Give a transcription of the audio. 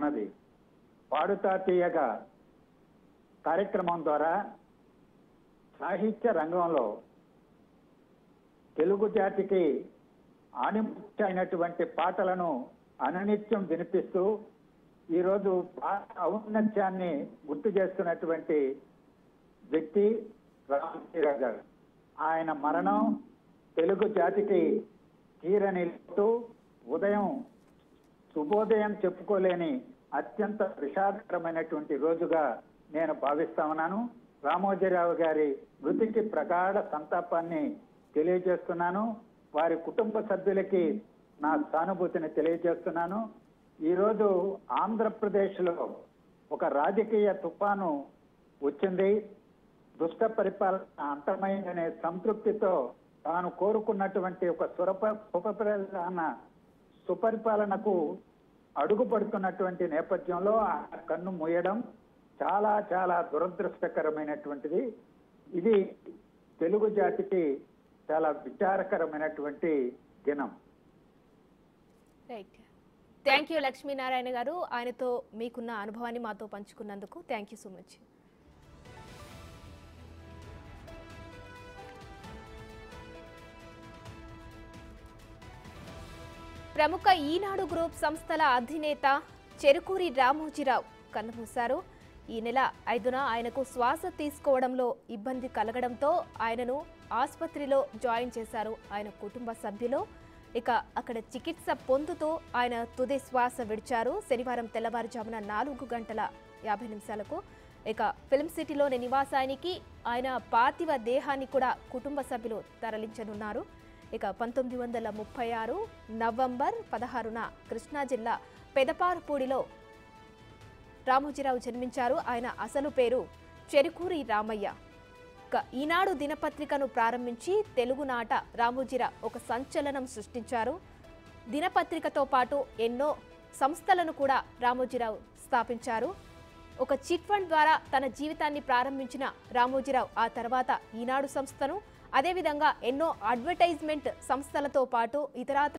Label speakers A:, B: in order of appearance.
A: ఉన్నది. పాడుతా తీయగా కార్యక్రమం ద్వారా సాహిత్య రంగంలో తెలుగు జాతికి ఆణిముత్య అయినటువంటి పాటలను అనునిత్యం వినిపిస్తూ ఈరోజు ఔన్నత్యాన్ని గుర్తు చేస్తున్నటువంటి వ్యక్తి రామోజీరావు గారు. ఆయన మరణం తెలుగు జాతికి తీరని లోటు. ఉదయం శుభోదయం చెప్పుకోలేని అత్యంత విషాదకరమైనటువంటి రోజుగా నేను భావిస్తా ఉన్నాను. రామోజీరావు గారి మృతికి ప్రగాఢ సంతాపాన్ని తెలియజేస్తున్నాను. వారి కుటుంబ సభ్యులకి నా సానుభూతిని తెలియజేస్తున్నాను. ఈరోజు ఆంధ్రప్రదేశ్లో ఒక రాజకీయ తుఫాను వచ్చింది. దుష్ట పరిపాలన అంతమైందనే సంతృప్తితో తాను కోరుకున్నటువంటి ఒక సుపరిపాలనకు అడుగుపడుతున్నటువంటి నేపథ్యంలో ఆ కన్ను మూయడం చాలా చాలా దురదృష్టకరమైనటువంటిది. ఇది తెలుగు జాతికి చాలా విచారకరమైనటువంటి దినం.
B: రైట్. థ్యాంక్ యూ లక్ష్మీనారాయణ గారు. ఆయనతో మీకున్న అనుభవాన్ని మాతో పంచుకున్నందుకు థ్యాంక్ యూ సో మచ్. ప్రముఖ ఈనాడు గ్రూప్ సంస్థల అధినేత చెరుకూరి రామోజీరావు కన్నుమూశారు. ఈ నెల 5న ఆయనకు శ్వాస తీసుకోవడంలో ఇబ్బంది కలగడంతో ఆయనను ఆసుపత్రిలో జాయిన్ చేశారు ఆయన కుటుంబ సభ్యులు. ఇక అక్కడ చికిత్స పొందుతూ ఆయన తుది శ్వాస విడిచారు. శనివారం తెల్లవారుజామున 4:50 ఇక ఫిల్మ్ సిటీలోని నివాసానికి ఆయన పార్థివ దేహాన్ని కూడా కుటుంబ సభ్యులు తరలించనున్నారు. ఇక 1936 నవంబర్ 16న కృష్ణా జిల్లా పెదపారుపూడిలో రామోజీరావు జన్మించారు. ఆయన అసలు పేరు చెరుకూరి రామయ్య. ఈనాడు దినపత్రికను ప్రారంభించి తెలుగునాట రామోజీరావు ఒక సంచలనం సృష్టించారు. దినపత్రికతో పాటు ఎన్నో సంస్థలను కూడా రామోజీరావు స్థాపించారు. ఒక చిట్ ఫండ్ ద్వారా తన జీవితాన్ని ప్రారంభించిన రామోజీరావు ఆ తర్వాత ఈనాడు సంస్థను, అదేవిధంగా ఎన్నో అడ్వర్టైజ్మెంట్ సంస్థలతో పాటు ఇతరాత్ర